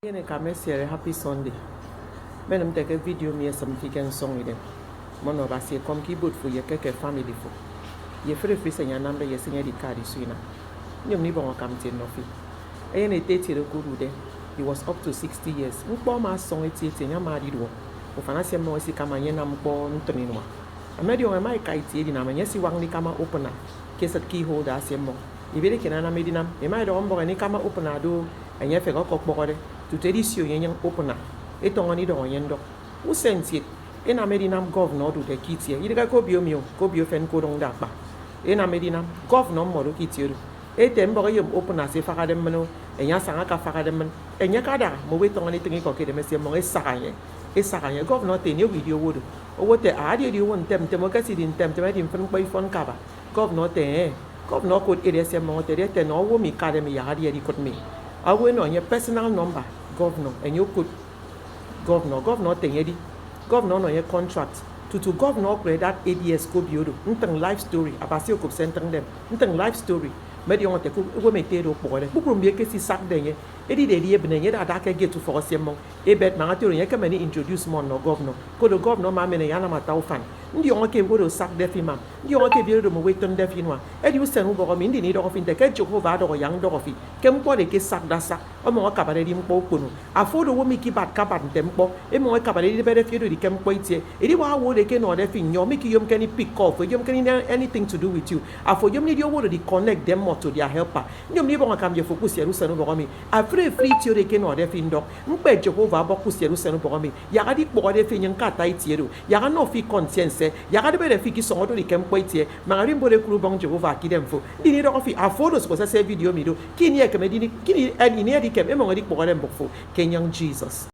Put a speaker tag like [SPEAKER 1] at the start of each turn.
[SPEAKER 1] Yene kame sere happy Sunday. Benim take a video me some fiken song with them. Mono basi kom keyboard for ye keke family for. Ye free senya number ye senya di card suina. Nyom ni bon kam te nofi. Yene tete re kudu de. He was up to 60 years. Mpo ma song eti nya ma di do. O fana se mo si kama ye na mpo ntrinwa. Amedi on mai kai ti di na ma si wang ni kama opener. Kesat key holder asemo. Ibere kenana medinam. E mai do ombo ni kama opener do enye fe ko kokbokore. To tradition yen opener etongoni do yendo u sentie ena medinam governor do de kitie yidega ko bio fen ko dong da ba ena medinam governor mo do kitie etembo yem opener se faga dem no enya sanga ka faga dem enya kada mo we tongoni tingi ko ke de mesie mo esakanye governor te ne video wodo owo te ade di won tem mo ka si din tem din fen ko ifon ka ba governor ko ede se mo te no wo mi ka dem ya ade di kot me awe no your personal number governor and you could governor thing governor no your contract to governor create that ADS ko biodo ntang life story abasi ko center dem ntang life story medi on te ko go metero pore bukrum bi ke si sak denye edi de die benye da ka get to for semon e bet ma atoro ye ka mani introduce mon no governor ko do governor ma mena yana mata ufan ndi on ke go do sak defi mam ndi on ke bi do mo weton defi no edi usen wo bo mi ndi ni do ofin te ke Jehovah do yang do ofi ke mpo de ke sak da sak o mo ka bare di mpo kunu afodo wo mi ki bat ka bat tempo e mo ka bare di bere fi do di ke mpo itie edi wa wo de ke no defi nyo mi ki yom ke ni pick off yom ke ni anything to do with you afo yom ni di wo do di connect them more to their helper nyom ni bo kam je focus yeru senu bo mi afre free theory ke no defi ndo mpe Jehovah bo ku yeru senu bo mi ya ga di bo de fi nyen ka tai tieru ya ga no fi conscience ya ga de be de fi ki so do di ke mpo itie ma ga ri mbo de kuru bon Jehovah ki dem fo di ni do fi afodo so se video mi do kini e ke me di ni kini e ni e di ke e mo ga di bo de mbo fo Kenyan Jesus.